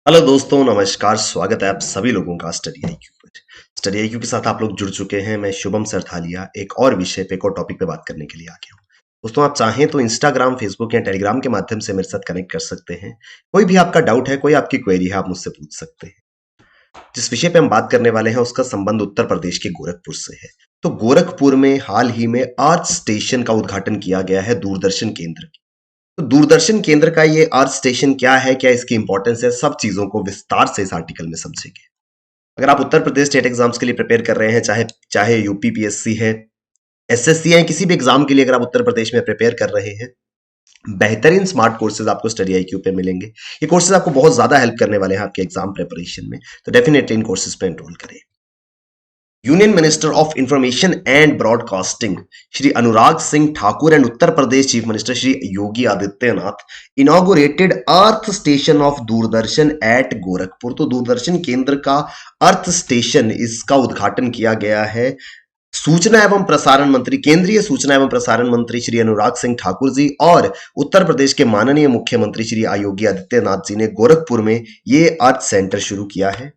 Hello दोस्तों, नमस्कार। स्वागत है आप सभी लोगों का स्टडी आईक्यू पर। स्टडी आईक्यू के साथ आप लोग जुड़ चुके हैं। मैं शुभम सरथालिया एक और विषय पे, एक और टॉपिक पे बात करने के लिए आ गया हूँ। दोस्तों, आप चाहें तो इंस्टाग्राम, फेसबुक या टेलीग्राम के माध्यम से मेरे साथ कनेक्ट कर सकते हैं। कोई भी आपका डाउट है, कोई आपकी क्वेरी है, आप मुझसे पूछ सकते हैं। जिस विषय पे हम बात करने वाले हैं उसका संबंध उत्तर प्रदेश के गोरखपुर से है। तो गोरखपुर में हाल ही में अर्थ स्टेशन का उद्घाटन किया गया है, दूरदर्शन केंद्र। तो दूरदर्शन केंद्र का ये अर्थ स्टेशन क्या है, क्या इसकी इंपॉर्टेंस है, सब चीजों को विस्तार से इस आर्टिकल में समझेंगे। अगर आप उत्तर प्रदेश स्टेट एग्जाम्स के लिए प्रिपेयर कर रहे हैं, चाहे चाहे यूपी पीएससी है, एसएससी है, किसी भी एग्जाम के लिए अगर आप उत्तर प्रदेश में प्रिपेयर कर रहे हैं, बेहतरीन स्मार्ट कोर्सेज आपको स्टडी आईक्यू पे मिलेंगे। ये कोर्सेज आपको बहुत ज्यादा हेल्प करने वाले हैं आपके एग्जाम प्रिपरेशन में। तो डेफिनेटली इन कोर्सेज पे एनरोल करें। Union minister of information and broadcasting Shri Anurag Singh Thakur and Uttar Pradesh chief minister Shri Yogi Adityanath inaugurated earth station of Doordarshan at Gorakhpur. तो दूरदर्शन केंद्र का अर्थ स्टेशन, इसका उद्घाटन किया गया है। सूचना एवं प्रसारण मंत्री, केंद्रीय सूचना एवं प्रसारण मंत्री श्री अनुराग सिंह ठाकुर जी और उत्तर प्रदेश के माननीय मुख्यमंत्री श्री योगी आदित्यनाथ जी ने गोरखपुर में ये अर्थ सेंटर शुरू किया है।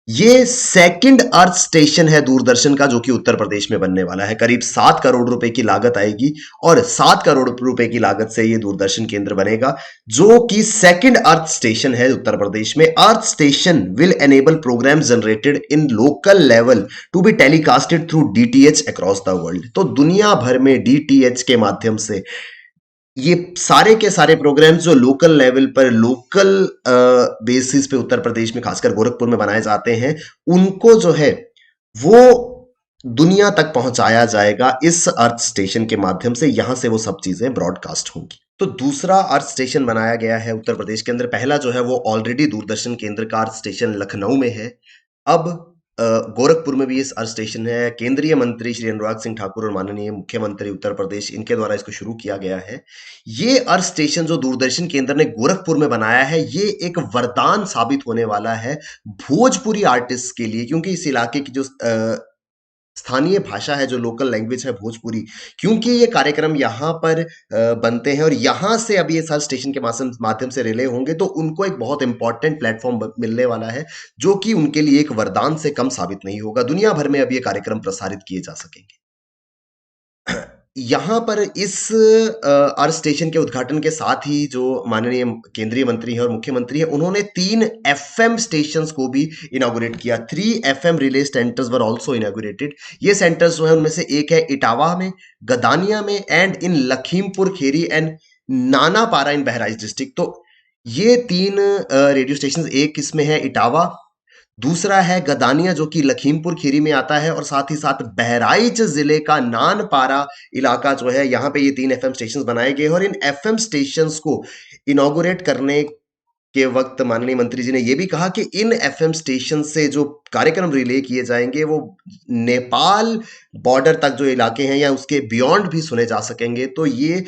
ये सेकंड अर्थ स्टेशन है दूरदर्शन का, जो कि उत्तर प्रदेश में बनने वाला है। करीब 7 करोड़ रुपए की लागत आएगी और 7 करोड़ रुपए की लागत से ये दूरदर्शन केंद्र बनेगा, जो कि सेकंड अर्थ स्टेशन है उत्तर प्रदेश में। Earth station will enable programmes generated in local level to be telecasted through DTH across the world. तो दुनिया भर में डीटीएच के माध्यम से ये सारे के सारे प्रोग्राम्स जो लोकल लेवल पर, लोकल बेसिस पे उत्तर प्रदेश में, खासकर गोरखपुर में बनाए जाते हैं, उनको जो है वो दुनिया तक पहुंचाया जाएगा इस अर्थ स्टेशन के माध्यम से। यहां से वो सब चीजें ब्रॉडकास्ट होंगी। तो दूसरा अर्थ स्टेशन बनाया गया है उत्तर प्रदेश के अंदर। पहला जो है वो ऑलरेडी दूरदर्शन केंद्र का अर्थ स्टेशन लखनऊ में है। अब गोरखपुर में भी इस अर्थ स्टेशन है। केंद्रीय मंत्री श्री अनुराग सिंह ठाकुर और माननीय मुख्यमंत्री उत्तर प्रदेश, इनके द्वारा इसको शुरू किया गया है। ये अर्थ स्टेशन जो दूरदर्शन केंद्र ने गोरखपुर में बनाया है, ये एक वरदान साबित होने वाला है भोजपुरी आर्टिस्ट के लिए, क्योंकि इस इलाके की जो स्थानीय भाषा है, जो लोकल लैंग्वेज है भोजपुरी, क्योंकि ये कार्यक्रम यहाँ पर बनते हैं और यहाँ से अब ये सर्च स्टेशन के माध्यम से रिले होंगे, तो उनको एक बहुत इंपॉर्टेंट प्लेटफॉर्म मिलने वाला है, जो कि उनके लिए एक वरदान से कम साबित नहीं होगा। दुनिया भर में अब ये कार्यक्रम प्रसारित किए जा सकेंगे। यहाँ पर इस अर्थ स्टेशन के उद्घाटन के साथ ही जो माननीय केंद्रीय मंत्री हैं और मुख्यमंत्री हैं, उन्होंने 3 एफएम स्टेशंस को भी इनॉग्रेट किया। 3 FM relay centres were also inaugurated. ये सेंटर्स जो है उनमें से एक है इटावा में, गदानिया में and in Lakhimpur Kheri and Nanpara in Bahraich district. तो ये 3 रेडियो स्टेशन, एक इसमें है इटावा, दूसरा है गदानिया जो कि लखीमपुर खीरी में आता है, और साथ ही साथ बहराइच जिले का नानपारा इलाका जो है, यहाँ पे ये 3 एफएम स्टेशन बनाए गए। और इन एफएम स्टेशंस को इनॉग्रेट करने के वक्त माननीय मंत्री जी ने यह भी कहा कि इन एफएम स्टेशन से जो कार्यक्रम रिले किए जाएंगे वो नेपाल बॉर्डर तक जो इलाके हैं या उसके बियॉन्ड भी सुने जा सकेंगे। तो ये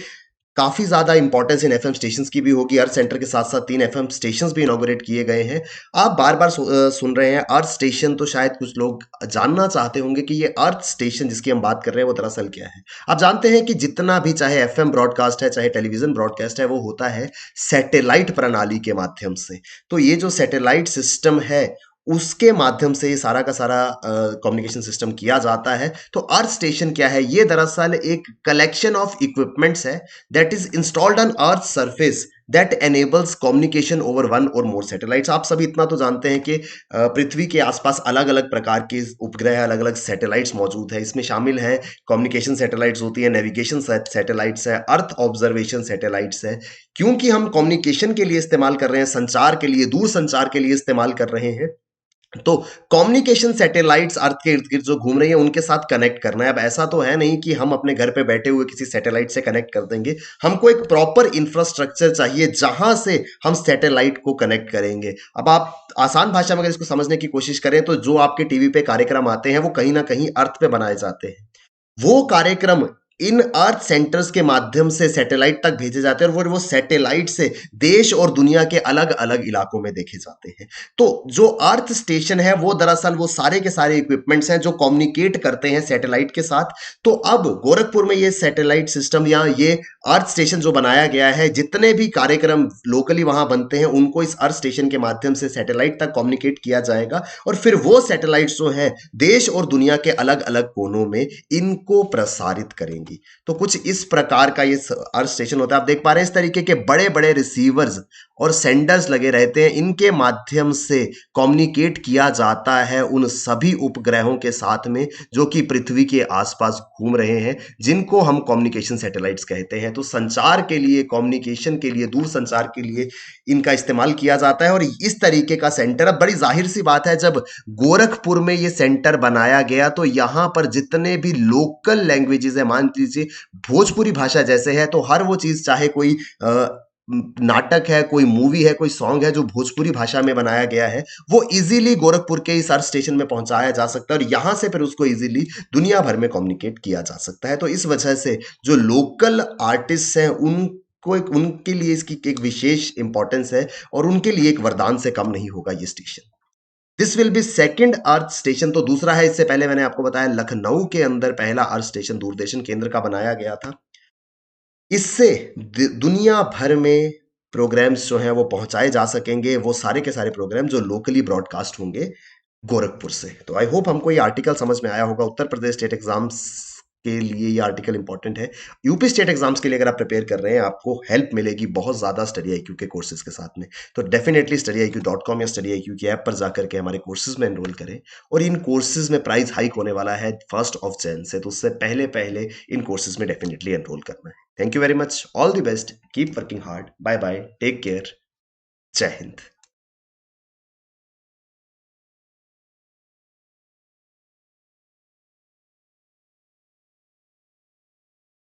काफी ज्यादा इंपॉर्टेंस इन एफएम स्टेशंस की भी होगी। अर्थ सेंटर के साथ साथ 3 एफएम स्टेशंस भी इनॉग्रेट किए गए हैं। आप बार बार सुन रहे हैं अर्थ स्टेशन, तो शायद कुछ लोग जानना चाहते होंगे कि ये अर्थ स्टेशन जिसकी हम बात कर रहे हैं वो दरअसल क्या है। आप जानते हैं कि जितना भी चाहे एफएम ब्रॉडकास्ट है, चाहे टेलीविजन ब्रॉडकास्ट है, वो होता है सैटेलाइट प्रणाली के माध्यम से। तो ये जो सैटेलाइट सिस्टम है, उसके माध्यम से सारा का सारा कम्युनिकेशन सिस्टम किया जाता है। तो अर्थ स्टेशन क्या है? ये दरअसल एक कलेक्शन ऑफ इक्विपमेंट्स है that is installed on earth surface that enables communication over 1 और मोर सैटेलाइट्स। आप सभी इतना तो जानते हैं कि पृथ्वी के आसपास अलग अलग प्रकार के उपग्रह, अलग अलग सैटेलाइट्स मौजूद है। इसमें शामिल है कम्युनिकेशन सैटेलाइट्स होती है, नेविगेशन सैटेलाइट्स है, अर्थ ऑब्जर्वेशन सैटेलाइट्स है। क्योंकि हम कम्युनिकेशन के लिए इस्तेमाल कर रहे हैं, संचार के लिए, दूर संचार के लिए इस्तेमाल कर रहे हैं, तो कम्युनिकेशन सैटेलाइट्स अर्थ के इर्द गिर्द जो घूम रही है उनके साथ कनेक्ट करना है। अब ऐसा तो है नहीं कि हम अपने घर पे बैठे हुए किसी सैटेलाइट से कनेक्ट कर देंगे। हमको एक प्रॉपर इंफ्रास्ट्रक्चर चाहिए जहां से हम सैटेलाइट को कनेक्ट करेंगे। अब आप आसान भाषा में अगर इसको समझने की कोशिश करें, तो जो आपके टीवी पे कार्यक्रम आते हैं वो कहीं ना कहीं अर्थ पे बनाए जाते हैं। वो कार्यक्रम इन अर्थ सेंटर्स के माध्यम से सैटेलाइट तक भेजे जाते हैं और वो सैटेलाइट से देश और दुनिया के अलग अलग इलाकों में देखे जाते हैं। तो जो अर्थ स्टेशन है वो दरअसल वो सारे के सारे इक्विपमेंट्स हैं जो कम्युनिकेट करते हैं सैटेलाइट के साथ। तो अब गोरखपुर में ये सैटेलाइट सिस्टम या ये अर्थ स्टेशन जो बनाया गया है, जितने भी कार्यक्रम लोकली वहां बनते हैं उनको इस अर्थ स्टेशन के माध्यम से सैटेलाइट तक कम्युनिकेट किया जाएगा और फिर वो सैटेलाइट जो है देश और दुनिया के अलग अलग कोनों में इनको प्रसारित करेंगी। तो कुछ इस प्रकार का ये अर्थ स्टेशन होता है। आप देख पा रहे हैं इस तरीके के बड़े बड़े रिसीवर्स और सेंडर्स लगे रहते हैं, इनके माध्यम से कम्युनिकेट किया जाता है उन सभी उपग्रहों के साथ में जो कि पृथ्वी के आसपास घूम रहे हैं, जिनको हम कम्युनिकेशन सैटेलाइट्स कहते हैं। तो संचार के लिए, कम्युनिकेशन के लिए, दूर संचार के लिए इनका इस्तेमाल किया जाता है। और इस तरीके का सेंटर, अब बड़ी जाहिर सी बात है, जब गोरखपुर में ये सेंटर बनाया गया तो यहां पर जितने भी लोकल लैंग्वेजेस है, मान लीजिए भोजपुरी भाषा जैसे है, तो हर वो चीज, चाहे कोई नाटक है, कोई मूवी है, कोई सॉन्ग है जो भोजपुरी भाषा में बनाया गया है, वो इजीली गोरखपुर के इस अर्थ स्टेशन में पहुंचाया जा सकता है और यहां से फिर उसको इजीली दुनिया भर में कम्युनिकेट किया जा सकता है। तो इस वजह से जो लोकल आर्टिस्ट हैं उनको उनके लिए इसकी एक विशेष इंपॉर्टेंस है और उनके लिए एक वरदान से कम नहीं होगा ये station. This will be second earth station. तो दूसरा है, इससे पहले मैंने आपको बताया लखनऊ के अंदर पहला अर्थ स्टेशन दूरदर्शन केंद्र का बनाया गया था। इससे दुनिया भर में प्रोग्राम्स जो हैं वो पहुंचाए जा सकेंगे, वो सारे के सारे प्रोग्राम जो लोकली ब्रॉडकास्ट होंगे गोरखपुर से। तो आई होप हमको ये आर्टिकल समझ में आया होगा। उत्तर प्रदेश स्टेट एग्जाम्स के लिए ये आर्टिकल इंपॉर्टेंट है। यूपी स्टेट एग्जाम्स के लिए अगर आप प्रिपेयर कर रहे हैं, आपको हेल्प मिलेगी बहुत ज़्यादा स्टडी आईक्यू के कोर्सेज के साथ में। तो डेफिनेटली studyIQ.com या स्टडी आईक्यू की ऐप पर जाकर के हमारे कोर्सेज में एनरोल करें। और इन कोर्सेज में प्राइस हाइक होने वाला है 1 Jan से, तो उससे पहले पहले इन कोर्सेज में डेफिनेटली एनरोल करना है। Thank you very much, all the best, keep working hard, bye bye, take care, जय हिंद।